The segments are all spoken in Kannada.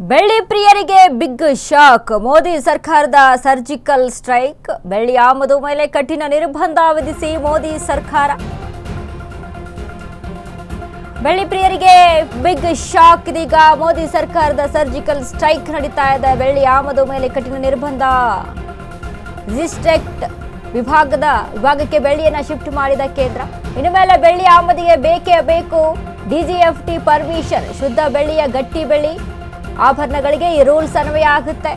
ಬೆಳ್ಳಿ ಪ್ರಿಯರಿಗೆ ಬಿಗ್ ಶಾಕ್. ಮೋದಿ ಸರ್ಕಾರದ ಸರ್ಜಿಕಲ್ ಸ್ಟ್ರೈಕ್. ಬೆಳ್ಳಿ ಆಮದು ಮೇಲೆ ಕಠಿಣ ನಿರ್ಬಂಧ ವಿಧಿಸಿ ಮೋದಿ ಸರ್ಕಾರ. ಬೆಳ್ಳಿ ಪ್ರಿಯರಿಗೆ ಬಿಗ್ ಶಾಕ್. ಇದೀಗ ಮೋದಿ ಸರ್ಕಾರದ ಸರ್ಜಿಕಲ್ ಸ್ಟ್ರೈಕ್ ನಡೀತಾ ಇದೆ. ಬೆಳ್ಳಿ ಆಮದು ಮೇಲೆ ಕಠಿಣ ನಿರ್ಬಂಧ. ರಿಸ್ಟ್ರಿಕ್ಟ್ ವಿಭಾಗಕ್ಕೆ ಬೆಳ್ಳಿಯನ್ನ ಶಿಫ್ಟ್ ಮಾಡಿದ ಕೇಂದ್ರ. ಇನ್ನು ಮೇಲೆ ಬೆಳ್ಳಿ ಆಮದಿಗೆ ಬೇಕೇ ಬೇಕು ಡಿಜಿಎಫ್ಟಿ ಪರ್ಮಿಷನ್. ಶುದ್ಧ ಬೆಳ್ಳಿಯ ಗಟ್ಟಿ ಬೆಳ್ಳಿ ಆಭರಣಗಳಿಗೆ ಈ ರೂಲ್ಸ್ ಅನ್ವಯ ಆಗುತ್ತೆ.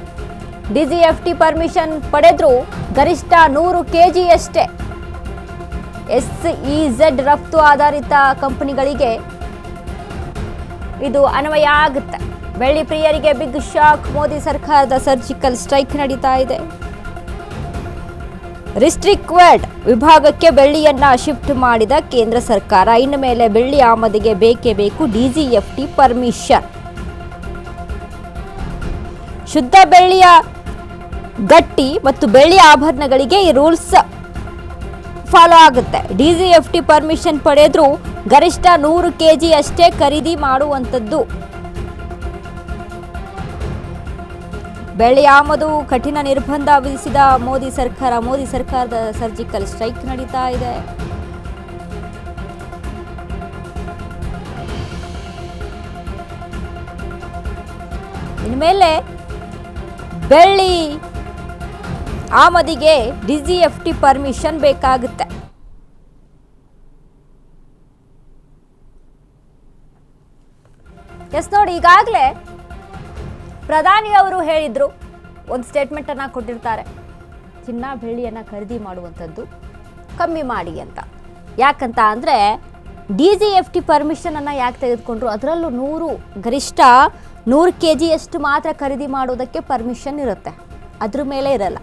ಡಿಜಿಎಫ್ಟಿ ಪರ್ಮಿಷನ್ ಪಡೆದ್ರೂ ಗರಿಷ್ಠ 100 kgಯಷ್ಟೇ. ಎಸ್ಇಝೆಡ್ ರಫ್ತು ಆಧಾರಿತ ಕಂಪನಿಗಳಿಗೆ ಇದು ಅನ್ವಯ ಆಗುತ್ತೆ. ಬೆಳ್ಳಿ ಪ್ರಿಯರಿಗೆ ಬಿಗ್ ಶಾಕ್. ಮೋದಿ ಸರ್ಕಾರದ ಸರ್ಜಿಕಲ್ ಸ್ಟ್ರೈಕ್ ನಡೀತಾ ಇದೆ. ರಿಸ್ಟ್ರಿಕ್ಟೆಡ್ ವಿಭಾಗಕ್ಕೆ ಬೆಳ್ಳಿಯನ್ನ ಶಿಫ್ಟ್ ಮಾಡಿದ ಕೇಂದ್ರ ಸರ್ಕಾರ. ಇನ್ನು ಮೇಲೆ ಬೆಳ್ಳಿ ಆಮದಿಗೆ ಬೇಕೇ ಬೇಕು ಡಿಜಿಎಫ್ಟಿ ಪರ್ಮಿಷನ್. ಶುದ್ಧ ಬೆಳ್ಳಿಯ ಗಟ್ಟಿ ಮತ್ತು ಬೆಳ್ಳಿ ಆಭರಣಗಳಿಗೆ ಈ ರೂಲ್ಸ್ ಫಾಲೋ ಆಗುತ್ತೆ. ಡಿಜಿಎಫ್ಟಿ ಪರ್ಮಿಷನ್ ಪಡೆದ್ರೂ ಗರಿಷ್ಠ 100 kg ಅಷ್ಟೇ ಖರೀದಿ ಮಾಡುವಂಥದ್ದು. ಬೆಳ್ಳಿ ಆಮದು ಕಠಿಣ ನಿರ್ಬಂಧ ವಿಧಿಸಿದ ಮೋದಿ ಸರ್ಕಾರ. ಮೋದಿ ಸರ್ಕಾರದ ಸರ್ಜಿಕಲ್ ಸ್ಟ್ರೈಕ್ ನಡೀತಾ ಇದೆ. ಇನ್ಮೇಲೆ ಬೆಳ್ಳಿ ಆಮದಿಗೆ ಡಿಜಿಎಫ್ಟಿ ಪರ್ಮಿಷನ್ ಬೇಕಾಗುತ್ತೆ. ಎಸ್ ನೋಡಿ, ಈಗಾಗಲೇ ಪ್ರಧಾನಿ ಅವರು ಹೇಳಿದ್ರು, ಒಂದು ಸ್ಟೇಟ್ಮೆಂಟ್ ಅನ್ನ ಕೊಟ್ಟಿರ್ತಾರೆ, ಚಿನ್ನ ಬೆಳ್ಳಿಯನ್ನ ಖರೀದಿ ಮಾಡುವಂಥದ್ದು ಕಮ್ಮಿ ಮಾಡಿ ಅಂತ. ಯಾಕಂತ ಅಂದರೆ ಡಿಜಿಎಫ್ಟಿ ಪರ್ಮಿಷನ್ ಅನ್ನ ಯಾಕೆ ತೆಗೆದುಕೊಂಡ್ರು? ಅದರಲ್ಲೂ ಗರಿಷ್ಠ 100 kgಯಷ್ಟು ಮಾತ್ರ ಖರೀದಿ ಮಾಡೋದಕ್ಕೆ ಪರ್ಮಿಷನ್ ಇರುತ್ತೆ, ಅದ್ರ ಮೇಲೆ ಇರಲ್ಲ.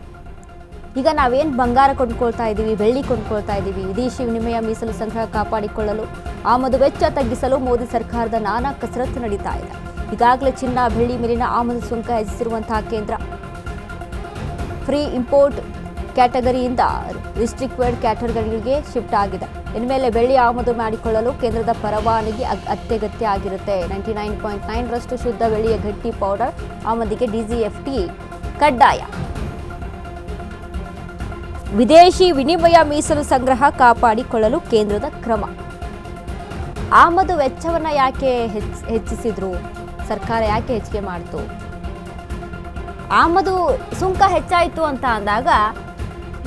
ಈಗ ನಾವೇನು ಬಂಗಾರ ಕೊಂಡ್ಕೊಳ್ತಾ ಇದ್ದೀವಿ, ಬೆಳ್ಳಿ ಕೊಂಡ್ಕೊಳ್ತಾ ಇದ್ದೀವಿ, ವಿದೇಶಿ ವಿನಿಮಯ ಮೀಸಲು ಸಂಗ್ರಹ ಕಾಪಾಡಿಕೊಳ್ಳಲು, ಆಮದು ವೆಚ್ಚ ತಗ್ಗಿಸಲು ಮೋದಿ ಸರ್ಕಾರದ ನಾನಾ ಕಸರತ್ತು ನಡೀತಾ ಇದೆ. ಈಗಾಗಲೇ ಚಿನ್ನ ಬೆಳ್ಳಿ ಮೇಲಿನ ಆಮದು ಸುಂಕ ಹೆಚ್ಚಿಸಿರುವಂತಹ ಕೇಂದ್ರ ಫ್ರೀ ಇಂಪೋರ್ಟ್ ಕ್ಯಾಟಗರಿಯಿಂದ ರಿಸ್ಟ್ರಿಕ್ಟೆಡ್ ಕ್ಯಾಟಗರಿಗೆ ಶಿಫ್ಟ್ ಆಗಿದೆ. ಇನ್ಮೇಲೆ ಬೆಳ್ಳಿ ಆಮದು ಮಾಡಿಕೊಳ್ಳಲು ಕೇಂದ್ರದ ಪರವಾನಗಿ ಅತ್ಯಗತ್ಯ ಆಗಿರುತ್ತೆ. 99.9% ಶುದ್ಧ ಬೆಳ್ಳಿಯ ಗಟ್ಟಿ ಪೌಡರ್ ಆಮದಿಗೆ ಡಿಜಿಎಫ್ಟಿ ಕಡ್ಡಾಯ. ವಿದೇಶಿ ವಿನಿಮಯ ಮೀಸಲು ಸಂಗ್ರಹ ಕಾಪಾಡಿಕೊಳ್ಳಲು ಕೇಂದ್ರದ ಕ್ರಮ. ಆಮದು ವೆಚ್ಚವನ್ನ ಯಾಕೆ ಹೆಚ್ಚಿಸಿದ್ರು? ಸರ್ಕಾರ ಯಾಕೆ ಹೆಚ್ಚಿಗೆ ಮಾಡ್ತು? ಆಮದು ಸುಂಕ ಹೆಚ್ಚಾಯಿತು ಅಂತ ಅಂದಾಗ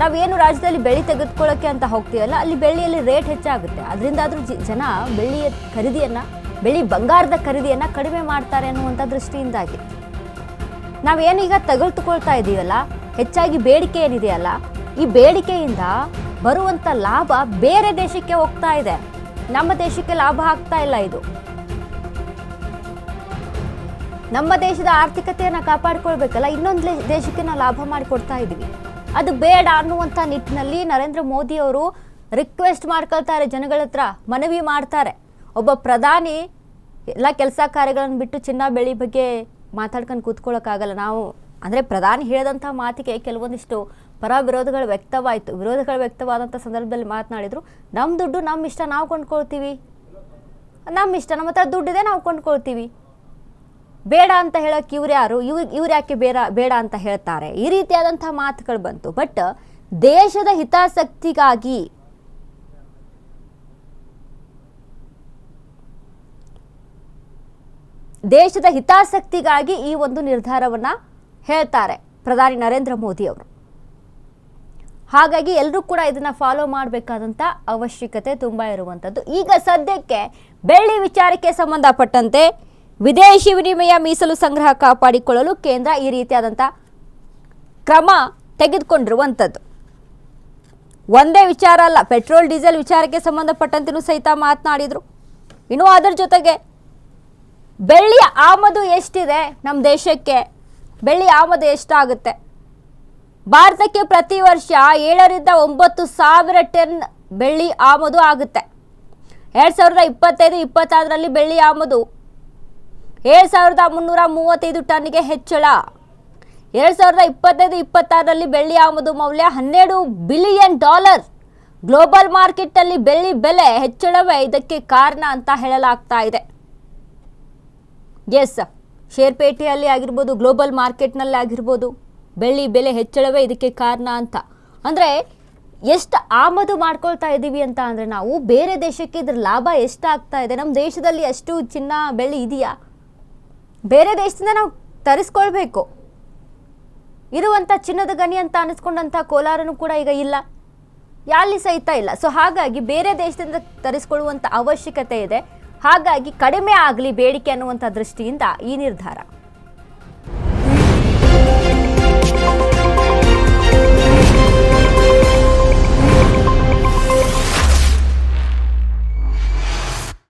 ನಾವೇನು ರಾಜ್ಯದಲ್ಲಿ ಬೆಳ್ಳಿ ತೆಗೆದುಕೊಳ್ಳೋಕೆ ಅಂತ ಹೋಗ್ತೀವಲ್ಲ, ಅಲ್ಲಿ ಬೆಳ್ಳಿಯಲ್ಲಿ ರೇಟ್ ಹೆಚ್ಚಾಗುತ್ತೆ. ಅದರಿಂದ ಆದರೂ ಜನ ಬೆಳ್ಳಿಯ ಖರೀದಿಯನ್ನು, ಬೆಳ್ಳಿ ಬಂಗಾರದ ಖರೀದಿಯನ್ನು ಕಡಿಮೆ ಮಾಡ್ತಾರೆ ಅನ್ನುವಂಥ ದೃಷ್ಟಿಯಿಂದಾಗಿ ನಾವೇನೀಗ ತೆಗೆದುಕೊಳ್ತಾ ಇದ್ದೀವಲ್ಲ, ಹೆಚ್ಚಾಗಿ ಬೇಡಿಕೆ ಏನಿದೆಯಲ್ಲ, ಈ ಬೇಡಿಕೆಯಿಂದ ಬರುವಂಥ ಲಾಭ ಬೇರೆ ದೇಶಕ್ಕೆ ಹೋಗ್ತಾ ಇದೆ. ನಮ್ಮ ದೇಶಕ್ಕೆ ಲಾಭ ಆಗ್ತಾ ಇಲ್ಲ. ಇದು ನಮ್ಮ ದೇಶದ ಆರ್ಥಿಕತೆಯನ್ನು ಕಾಪಾಡಿಕೊಳ್ಬೇಕಲ್ಲ, ಇನ್ನೊಂದು ದೇಶಕ್ಕೆ ನಾವು ಲಾಭ ಮಾಡಿಕೊಡ್ತಾ ಇದ್ದೀವಿ. ಅದು ಬೇಡ ಅನ್ನುವಂಥ ನಿಟ್ಟಿನಲ್ಲಿ ನರೇಂದ್ರ ಮೋದಿ ಅವರು ರಿಕ್ವೆಸ್ಟ್ ಮಾಡ್ಕೊಳ್ತಾರೆ, ಜನಗಳ ಹತ್ರ ಮನವಿ ಮಾಡ್ತಾರೆ. ಒಬ್ಬ ಪ್ರಧಾನಿ ಎಲ್ಲ ಕೆಲಸ ಕಾರ್ಯಗಳನ್ನು ಬಿಟ್ಟು ಚಿನ್ನ ಬೆಳ್ಳಿ ಬಗ್ಗೆ ಮಾತಾಡ್ಕೊಂಡು ಕೂತ್ಕೊಳ್ಳೋಕ್ಕಾಗಲ್ಲ. ನಾವು ಅಂದರೆ ಪ್ರಧಾನಿ ಹೇಳಿದಂಥ ಮಾತಿಗೆ ಕೆಲವೊಂದಿಷ್ಟು ಪರ ವಿರೋಧಗಳು ವ್ಯಕ್ತವಾಯಿತು. ವಿರೋಧಗಳು ವ್ಯಕ್ತವಾದಂಥ ಸಂದರ್ಭದಲ್ಲಿ ಮಾತನಾಡಿದರು, ನಮ್ಮ ದುಡ್ಡು ನಮ್ಮ ಇಷ್ಟ, ನಾವು ಕೊಂಡ್ಕೊಳ್ತೀವಿ, ನಮ್ಮ ಇಷ್ಟ, ನಮ್ಮ ಹತ್ರ ದುಡ್ಡಿದೆ, ನಾವು ಕೊಂಡ್ಕೊಳ್ತೀವಿ, ಬೇಡ ಅಂತ ಹೇಳೋಕೆ ಇವ್ರು ಯಾರು, ಇವ್ರು ಯಾಕೆ ಬೇಡ ಅಂತ ಹೇಳ್ತಾರೆ, ಈ ರೀತಿಯಾದಂಥ ಮಾತುಗಳು ಬಂತು. ಬಟ್ ದೇಶದ ಹಿತಾಸಕ್ತಿಗಾಗಿ ಈ ಒಂದು ನಿರ್ಧಾರವನ್ನ ಹೇಳ್ತಾರೆ ಪ್ರಧಾನಿ ನರೇಂದ್ರ ಮೋದಿ ಅವರು. ಹಾಗಾಗಿ ಎಲ್ಲರೂ ಕೂಡ ಇದನ್ನ ಫಾಲೋ ಮಾಡಬೇಕಾದಂಥ ಅವಶ್ಯಕತೆ ತುಂಬ ಇರುವಂಥದ್ದು. ಈಗ ಸದ್ಯಕ್ಕೆ ಬೆಳ್ಳಿ ವಿಚಾರಕ್ಕೆ ಸಂಬಂಧಪಟ್ಟಂತೆ ವಿದೇಶಿ ವಿನಿಮಯ ಮೀಸಲು ಸಂಗ್ರಹ ಕಾಪಾಡಿಕೊಳ್ಳಲು ಕೇಂದ್ರ ಈ ರೀತಿಯಾದಂಥ ಕ್ರಮ ತೆಗೆದುಕೊಂಡಿರುವಂಥದ್ದು. ಒಂದೇ ವಿಚಾರ ಅಲ್ಲ, ಪೆಟ್ರೋಲ್ ಡೀಸೆಲ್ ವಿಚಾರಕ್ಕೆ ಸಂಬಂಧಪಟ್ಟಂತೆಯೂ ಸಹಿತ ಮಾತನಾಡಿದರು. ಇನ್ನು ಅದರ ಜೊತೆಗೆ ಬೆಳ್ಳಿಯ ಆಮದು ಎಷ್ಟಿದೆ ನಮ್ಮ ದೇಶಕ್ಕೆ, ಬೆಳ್ಳಿ ಆಮದು ಎಷ್ಟಾಗುತ್ತೆ? ಭಾರತಕ್ಕೆ ಪ್ರತಿ ವರ್ಷ 7 ರಿಂದ 9 ಸಾವಿರ ಟನ್ ಬೆಳ್ಳಿ ಆಮದು ಆಗುತ್ತೆ. 2025-26ರಲ್ಲಿ ಬೆಳ್ಳಿ ಆಮದು 7,335 ಟನ್ಗೆ ಹೆಚ್ಚಳ. 2025-26ರಲ್ಲಿ ಬೆಳ್ಳಿ ಆಮದು ಮೌಲ್ಯ $12 ಬಿಲಿಯನ್. ಗ್ಲೋಬಲ್ ಮಾರ್ಕೆಟ್ ಅಲ್ಲಿ ಬೆಳ್ಳಿ ಬೆಲೆ ಹೆಚ್ಚಳವೇ ಇದಕ್ಕೆ ಕಾರಣ ಅಂತ ಹೇಳಲಾಗ್ತಾ ಇದೆ. ಎಸ್, ಶೇರ್ಪೇಟೆಯಲ್ಲಿ ಆಗಿರ್ಬೋದು, ಗ್ಲೋಬಲ್ ಮಾರ್ಕೆಟ್ನಲ್ಲಿ ಆಗಿರ್ಬೋದು, ಬೆಳ್ಳಿ ಬೆಲೆ ಹೆಚ್ಚಳವೇ ಇದಕ್ಕೆ ಕಾರಣ ಅಂತ. ಅಂದರೆ ಎಷ್ಟು ಆಮದು ಮಾಡ್ಕೊಳ್ತಾ ಇದ್ದೀವಿ ಅಂತ ಅಂದರೆ ನಾವು ಬೇರೆ ದೇಶಕ್ಕೆ ಇದ್ರ ಲಾಭ ಎಷ್ಟಾಗ್ತಾ ಇದೆ, ನಮ್ಮ ದೇಶದಲ್ಲಿ ಅಷ್ಟು ಚಿನ್ನ ಬೆಳ್ಳಿ ಇದೆಯಾ, ಬೇರೆ ದೇಶದಿಂದ ನಾವು ತರಿಸ್ಕೊಳ್ಬೇಕು. ಇರುವಂಥ ಚಿನ್ನದ ಗಣಿ ಅಂತ ಅನಿಸ್ಕೊಂಡಂಥ ಕೋಲಾರನೂ ಕೂಡ ಈಗ ಇಲ್ಲ, ಯಾಲಿ ಸಹಿತ ಇಲ್ಲ. ಸೊ ಹಾಗಾಗಿ ಬೇರೆ ದೇಶದಿಂದ ತರಿಸ್ಕೊಳ್ಳುವಂಥ ಅವಶ್ಯಕತೆ ಇದೆ. ಹಾಗಾಗಿ ಕಡಿಮೆ ಆಗಲಿ ಬೇಡಿಕೆ ಅನ್ನುವಂಥ ದೃಷ್ಟಿಯಿಂದ ಈ ನಿರ್ಧಾರ.